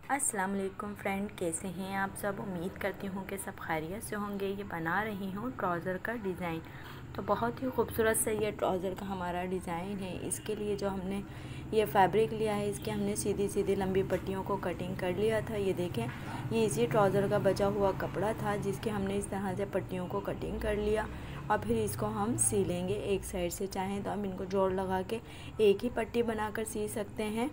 अस्सलाम वालेकुम फ्रेंड, कैसे हैं आप सब। उम्मीद करती हूँ कि सब खैरियत से होंगे। ये बना रही हूँ ट्राउज़र का डिज़ाइन। तो बहुत ही खूबसूरत से ये ट्राउज़र का हमारा डिज़ाइन है। इसके लिए जो हमने ये फैब्रिक लिया है, इसके हमने सीधी सीधी लंबी पट्टियों को कटिंग कर लिया था। ये देखें, ये इसी ट्राउज़र का बचा हुआ कपड़ा था जिसके हमने इस तरह से पट्टियों को कटिंग कर लिया और फिर इसको हम सी लेंगे एक साइड से। चाहें तो हम इनको जोड़ लगा के एक ही पट्टी बनाकर सी सकते हैं,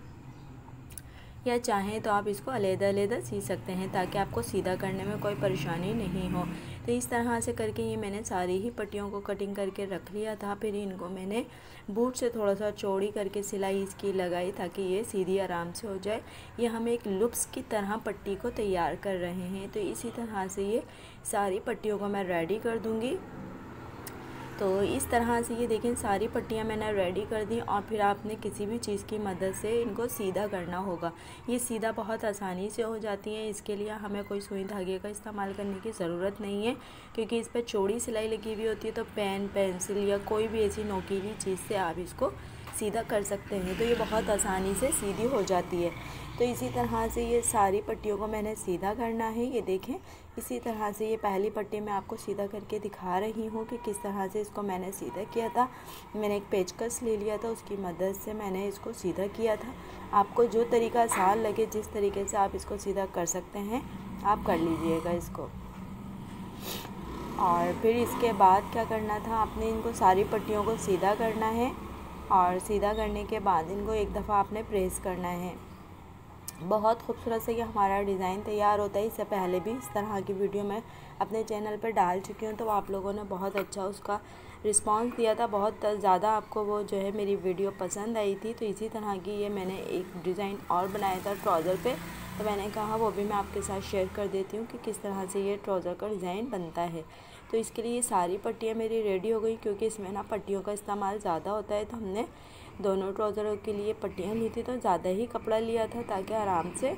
या चाहें तो आप इसको अलग-अलग सी सकते हैं ताकि आपको सीधा करने में कोई परेशानी नहीं हो। तो इस तरह से करके ये मैंने सारी ही पट्टियों को कटिंग करके रख लिया था। फिर इनको मैंने बूट से थोड़ा सा चौड़ी करके सिलाई इसकी लगाई ताकि ये सीधी आराम से हो जाए। ये हम एक लूप्स की तरह पट्टी को तैयार कर रहे हैं। तो इसी तरह से ये सारी पट्टियों को मैं रेडी कर दूँगी। तो इस तरह से ये देखें, सारी पट्टियाँ मैंने रेडी कर दी और फिर आपने किसी भी चीज़ की मदद से इनको सीधा करना होगा। ये सीधा बहुत आसानी से हो जाती हैं। इसके लिए हमें कोई सुई धागे का इस्तेमाल करने की ज़रूरत नहीं है, क्योंकि इस पर चौड़ी सिलाई लगी हुई होती है। तो पेन, पेंसिल या कोई भी ऐसी नोकीली चीज़ से आप इसको सीधा कर सकते हैं। तो ये बहुत आसानी से सीधी हो जाती है। तो इसी तरह से ये सारी पट्टियों को मैंने सीधा करना है। ये देखें, इसी तरह से ये पहली पट्टी मैं आपको सीधा करके दिखा रही हूँ कि किस तरह से इसको मैंने सीधा किया था। मैंने एक पेचकस ले लिया था, उसकी मदद से मैंने इसको सीधा किया था। आपको जो तरीका आसान लगे, जिस तरीके से आप इसको सीधा कर सकते हैं, आप कर लीजिएगा इसको। और फिर इसके बाद क्या करना था, आपने इनको सारी पट्टियों को सीधा करना है और सीधा करने के बाद इनको एक दफ़ा आपने प्रेस करना है। बहुत खूबसूरत से ये हमारा डिज़ाइन तैयार होता है। इससे पहले भी इस तरह की वीडियो मैं अपने चैनल पर डाल चुकी हूँ, तो आप लोगों ने बहुत अच्छा उसका रिस्पांस दिया था। बहुत ज़्यादा आपको वो जो है मेरी वीडियो पसंद आई थी। तो इसी तरह की ये मैंने एक डिज़ाइन और बनाया था ट्राउज़र पे, तो मैंने कहा वो भी मैं आपके साथ शेयर कर देती हूँ कि किस तरह से ये ट्राउज़र का डिज़ाइन बनता है। तो इसके लिए ये सारी पट्टियाँ मेरी रेडी हो गई, क्योंकि इसमें ना पट्टियों का इस्तेमाल ज़्यादा होता है। तो हमने दोनों ट्राउज़रों के लिए पट्टियाँ ली थी, तो ज़्यादा ही कपड़ा लिया था ताकि आराम से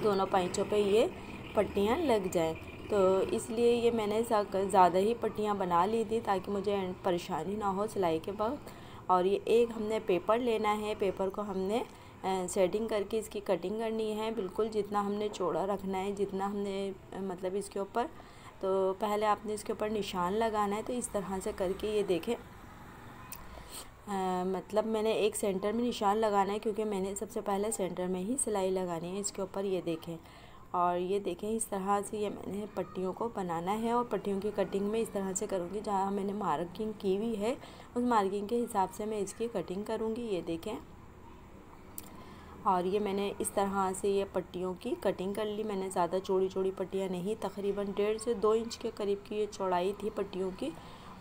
दोनों पैंचों पे ये पट्टियाँ लग जाएं। तो इसलिए ये मैंने ज़्यादा ही पट्टियाँ बना ली थी ताकि मुझे परेशानी ना हो सिलाई के वक्त। और ये एक हमने पेपर लेना है, पेपर को हमने सेटिंग करके इसकी कटिंग करनी है। बिल्कुल जितना हमने चौड़ा रखना है, जितना हमने मतलब इसके ऊपर, तो पहले आपने इसके ऊपर निशान लगाना है। तो इस तरह से करके ये देखें, मतलब मैंने एक सेंटर में निशान लगाना है, क्योंकि मैंने सबसे पहले सेंटर में ही सिलाई लगानी है इसके ऊपर। ये देखें, और ये देखें इस तरह से ये मैंने पट्टियों को बनाना है। और पट्टियों की कटिंग में इस तरह से करूँगी, जहाँ मैंने मार्किंग की हुई है उस मार्किंग के हिसाब से मैं इसकी कटिंग करूँगी। ये देखें, और ये मैंने इस तरह से ये पट्टियों की कटिंग कर ली। मैंने ज़्यादा चौड़ी चौड़ी पट्टियाँ नहीं, तकरीबन 1.5 से 2 इंच के करीब की ये चौड़ाई थी पट्टियों की।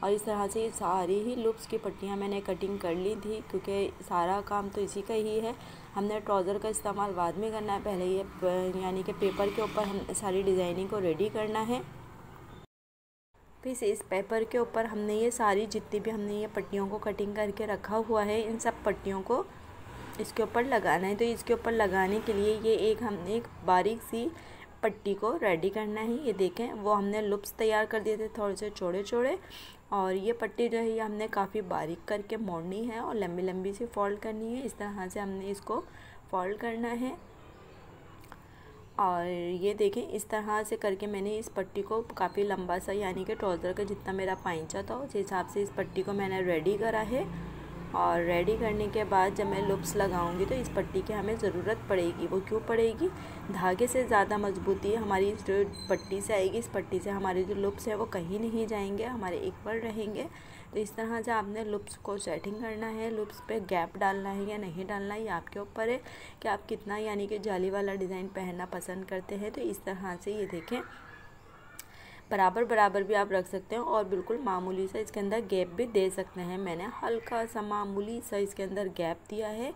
और इस तरह से ये सारी ही लूप्स की पट्टियाँ मैंने कटिंग कर ली थी, क्योंकि सारा काम तो इसी का ही है। हमने ट्राउज़र का इस्तेमाल बाद में करना है, पहले ये यानी कि पेपर के ऊपर हम सारी डिज़ाइनिंग को रेडी करना है। फिर इस पेपर के ऊपर हमने ये सारी जितनी भी हमने ये पट्टियों को कटिंग करके रखा हुआ है, इन सब पट्टियों को इसके ऊपर लगाना है। तो इसके ऊपर लगाने के लिए ये हमने एक बारीक सी पट्टी को रेडी करना है। ये देखें, वो हमने लूप्स तैयार कर दिए थे थोड़े से चौड़े चौड़े, और ये पट्टी जो है ये हमने काफ़ी बारीक करके मोड़नी है और लंबी लंबी सी फोल्ड करनी है। इस तरह से हमने इसको फोल्ड करना है। और ये देखें, इस तरह से करके मैंने इस पट्टी को काफ़ी लंबा सा, यानी कि ट्राउज़र का जितना मेरा पाइंचा था उस हिसाब से इस पट्टी को मैंने रेडी करा है। और रेडी करने के बाद जब मैं लूप्स लगाऊंगी तो इस पट्टी की हमें ज़रूरत पड़ेगी। वो क्यों पड़ेगी, धागे से ज़्यादा मजबूती हमारी इस जो पट्टी से आएगी। इस पट्टी से हमारे जो लूप्स हैं वो कहीं नहीं जाएंगे, हमारे इक्वल रहेंगे। तो इस तरह से आपने लूप्स को सेटिंग करना है। लूप्स पे गैप डालना है या नहीं डालना है, ये आपके ऊपर है कि आप कितना यानी कि जाली वाला डिज़ाइन पहनना पसंद करते हैं। तो इस तरह से ये देखें, बराबर बराबर भी आप रख सकते हैं और बिल्कुल मामूली सा इसके अंदर गैप भी दे सकते हैं। मैंने हल्का सा मामूली सा इसके अंदर गैप दिया है।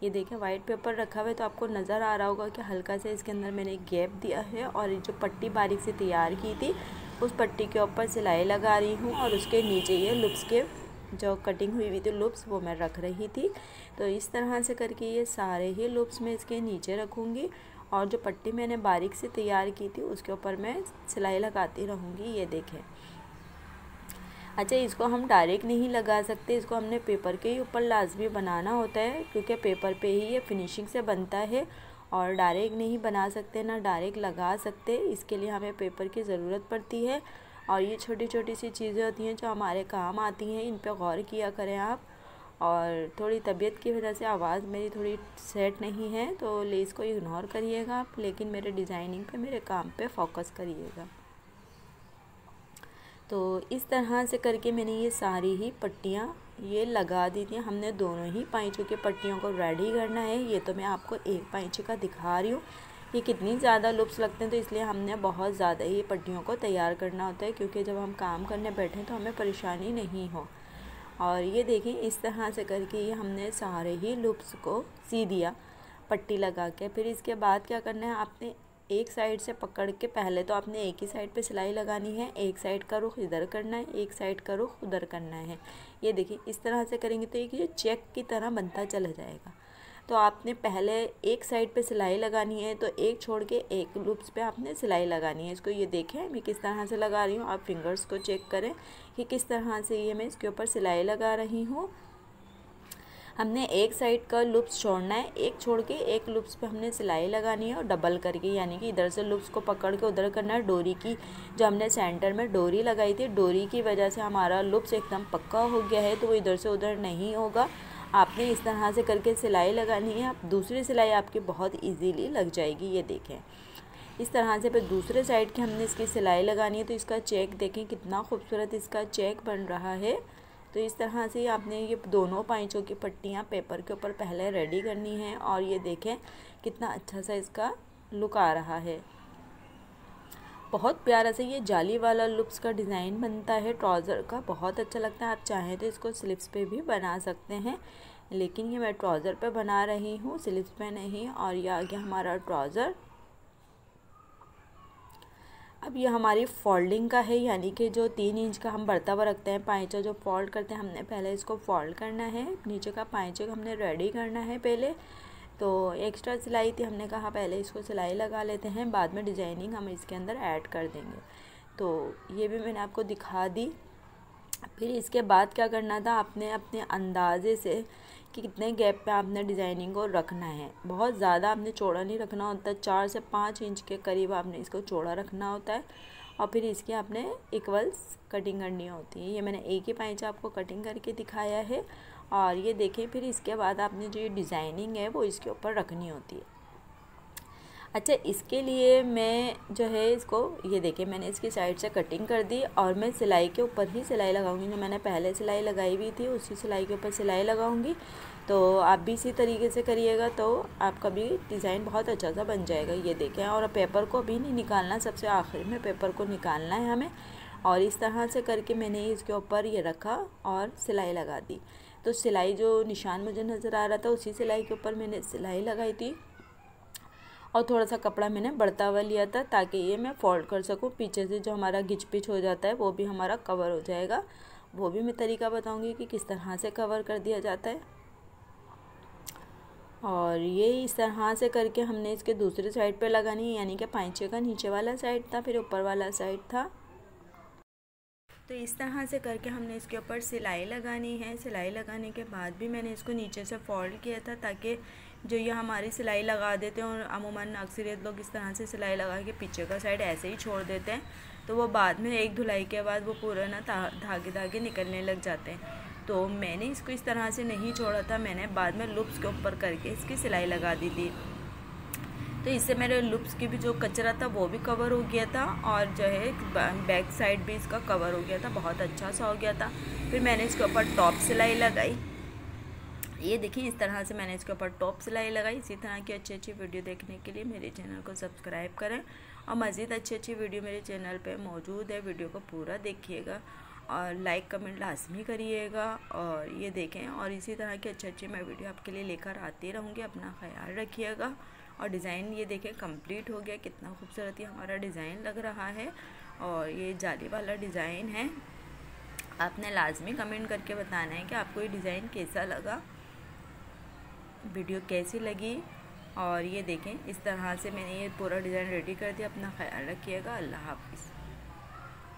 ये देखें, वाइट पेपर रखा हुआ है तो आपको नज़र आ रहा होगा कि हल्का सा इसके अंदर मैंने गैप दिया है। और जो पट्टी बारीक से तैयार की थी उस पट्टी के ऊपर सिलाई लगा रही हूँ और उसके नीचे ये लूप्स के जो कटिंग हुई थी लूप्स वो मैं रख रही थी। तो इस तरह से करके ये सारे ही लूप्स मैं इसके नीचे रखूँगी और जो पट्टी मैंने बारीक से तैयार की थी उसके ऊपर मैं सिलाई लगाती रहूँगी। ये देखें, अच्छा इसको हम डायरेक्ट नहीं लगा सकते, इसको हमने पेपर के ही ऊपर लाजमी बनाना होता है, क्योंकि पेपर पे ही ये फिनिशिंग से बनता है और डायरेक्ट नहीं बना सकते ना डायरेक्ट लगा सकते, इसके लिए हमें पेपर की ज़रूरत पड़ती है। और ये छोटी छोटी सी चीज़ें होती हैं जो हमारे काम आती हैं, इन पे गौर किया करें आप। और थोड़ी तबीयत की वजह से आवाज़ मेरी थोड़ी सेट नहीं है, तो लेस को इग्नोर करिएगा आप, लेकिन मेरे डिज़ाइनिंग पे, मेरे काम पे फोकस करिएगा। तो इस तरह से करके मैंने ये सारी ही पट्टियाँ ये लगा दी थी। हमने दोनों ही पाइचों की पट्टियों को रेडी करना है। ये तो मैं आपको एक पाइचे का दिखा रही हूँ, ये कितनी ज़्यादा लुप्स लगते हैं, तो इसलिए हमने बहुत ज़्यादा ही पट्टियों को तैयार करना होता है, क्योंकि जब हम काम करने बैठें तो हमें परेशानी नहीं हो। और ये देखें इस तरह से करके ये हमने सारे ही लुप्स को सी दिया पट्टी लगा के। फिर इसके बाद क्या करना है, आपने एक साइड से पकड़ के, पहले तो आपने एक ही साइड पे सिलाई लगानी है, एक साइड का रुख इधर करना है, एक साइड का रुख उधर करना है। ये देखिए इस तरह से करेंगे तो एक ये चेक की तरह बनता चला जाएगा। तो आपने पहले एक साइड पे सिलाई लगानी है, तो एक छोड़ के एक लूप्स पे आपने सिलाई लगानी है। इसको ये देखें मैं किस तरह से लगा रही हूँ, आप फिंगर्स को चेक करें कि किस तरह से ये मैं इसके ऊपर सिलाई लगा रही हूँ। हमने एक साइड का लूप्स छोड़ना है, एक छोड़ के एक लूप्स पे हमने सिलाई लगानी है और डबल करके, यानी कि इधर से लूप्स को पकड़ के उधर करना है। डोरी की जो हमने सेंटर में डोरी लगाई थी, डोरी की वजह से हमारा लूप्स एकदम पक्का हो गया है, तो वो इधर से उधर नहीं होगा। आपने इस तरह से करके सिलाई लगानी है। आप दूसरी सिलाई आपकी बहुत इजीली लग जाएगी। ये देखें इस तरह से फिर दूसरे साइड की हमने इसकी सिलाई लगानी है। तो इसका चेक देखें कितना खूबसूरत इसका चेक बन रहा है। तो इस तरह से आपने ये दोनों पाइचों की पट्टियाँ पेपर के ऊपर पहले रेडी करनी है। और ये देखें कितना अच्छा सा इसका लुक आ रहा है, बहुत प्यारा से ये जाली वाला लुप्स का डिज़ाइन बनता है ट्राउज़र का, बहुत अच्छा लगता है। आप चाहें तो इसको स्लीव्स पे भी बना सकते हैं, लेकिन ये मैं ट्राउज़र पे बना रही हूँ, स्लीव्स पे नहीं। और ये आ गया हमारा ट्राउज़र। अब ये हमारी फोल्डिंग का है, यानी कि जो 3 इंच का हम बढ़ता हुआ रखते हैं पाइचा, जो फोल्ड करते हैं, हमने पहले इसको फोल्ड करना है। नीचे का पाइचे को हमने रेडी करना है पहले। तो एक्स्ट्रा सिलाई थी, हमने कहा पहले इसको सिलाई लगा लेते हैं, बाद में डिज़ाइनिंग हम इसके अंदर ऐड कर देंगे। तो ये भी मैंने आपको दिखा दी। फिर इसके बाद क्या करना था, आपने अपने अंदाजे से कि कितने गैप पे आपने डिज़ाइनिंग को रखना है। बहुत ज़्यादा आपने चौड़ा नहीं रखना होता, 4 से 5 इंच के करीब आपने इसको चौड़ा रखना होता है। और फिर इसकी आपने इक्वल्स कटिंग करनी होती है। ये मैंने एक ही पाइचा आपको कटिंग करके दिखाया है। और ये देखें फिर इसके बाद आपने जो ये डिज़ाइनिंग है वो इसके ऊपर रखनी होती है। अच्छा, इसके लिए मैं जो है इसको, ये देखिए मैंने इसकी साइड से कटिंग कर दी और मैं सिलाई के ऊपर ही सिलाई लगाऊंगी। जो मैंने पहले सिलाई लगाई हुई थी उसी सिलाई के ऊपर सिलाई लगाऊंगी। तो आप भी इसी तरीके से करिएगा, तो आपका भी डिज़ाइन बहुत अच्छा सा बन जाएगा। ये देखें, और पेपर को भी नहीं निकालना, सबसे आखिर में पेपर को निकालना है हमें। और इस तरह से करके मैंने इसके ऊपर ये रखा और सिलाई लगा दी। तो सिलाई जो निशान मुझे नज़र आ रहा था उसी सिलाई के ऊपर मैंने सिलाई लगाई थी। और थोड़ा सा कपड़ा मैंने बढ़ता हुआ लिया था ताकि ये मैं फोल्ड कर सकूँ। पीछे से जो हमारा घिच पिच हो जाता है वो भी हमारा कवर हो जाएगा। वो भी मैं तरीका बताऊँगी कि किस तरह से कवर कर दिया जाता है। और ये इस तरह से करके हमने इसके दूसरी साइड पे लगानी है, यानी कि पाइचे का नीचे वाला साइड था, फिर ऊपर वाला साइड था। तो इस तरह से करके हमने इसके ऊपर सिलाई लगानी है। सिलाई लगाने के बाद भी मैंने इसको नीचे से फोल्ड किया था ताकि जो ये हमारी सिलाई लगा देते हैं, और अमूमन अक्सरियत लोग इस तरह से सिलाई लगा के पीछे का साइड ऐसे ही छोड़ देते हैं, तो वो बाद में एक धुलाई के बाद वो पूरा ना धागे धागे निकलने लग जाते हैं। तो मैंने इसको इस तरह से नहीं छोड़ा था, मैंने बाद में लूप्स के ऊपर करके इसकी सिलाई लगा दी थी। तो इससे मेरे लूप्स की भी जो कचरा था वो भी कवर हो गया था, और जो है बैक साइड भी इसका कवर हो गया था, बहुत अच्छा सा हो गया था। फिर मैंने इसके ऊपर टॉप सिलाई लगाई। ये देखिए इस तरह से मैंने इसके ऊपर टॉप सिलाई लगाई। इसी तरह की अच्छी अच्छी वीडियो देखने के लिए मेरे चैनल को सब्सक्राइब करें, और मज़ीद अच्छी अच्छी वीडियो मेरे चैनल पे मौजूद है। वीडियो को पूरा देखिएगा और लाइक कमेंट लाजमी करिएगा। और ये देखें, और इसी तरह की अच्छी अच्छी मैं वीडियो आपके लिए लेकर आती रहूँगी। अपना ख्याल रखिएगा। और डिज़ाइन ये देखें कंप्लीट हो गया, कितना खूबसूरत ही हमारा डिज़ाइन लग रहा है। और ये जाली वाला डिज़ाइन है। आपने लाजमी कमेंट करके बताना है कि आपको ये डिज़ाइन कैसा लगा, वीडियो कैसी लगी। और ये देखें इस तरह से मैंने ये पूरा डिज़ाइन रेडी कर दिया। अपना ख्याल रखिएगा। अल्लाह हाफ़िज़।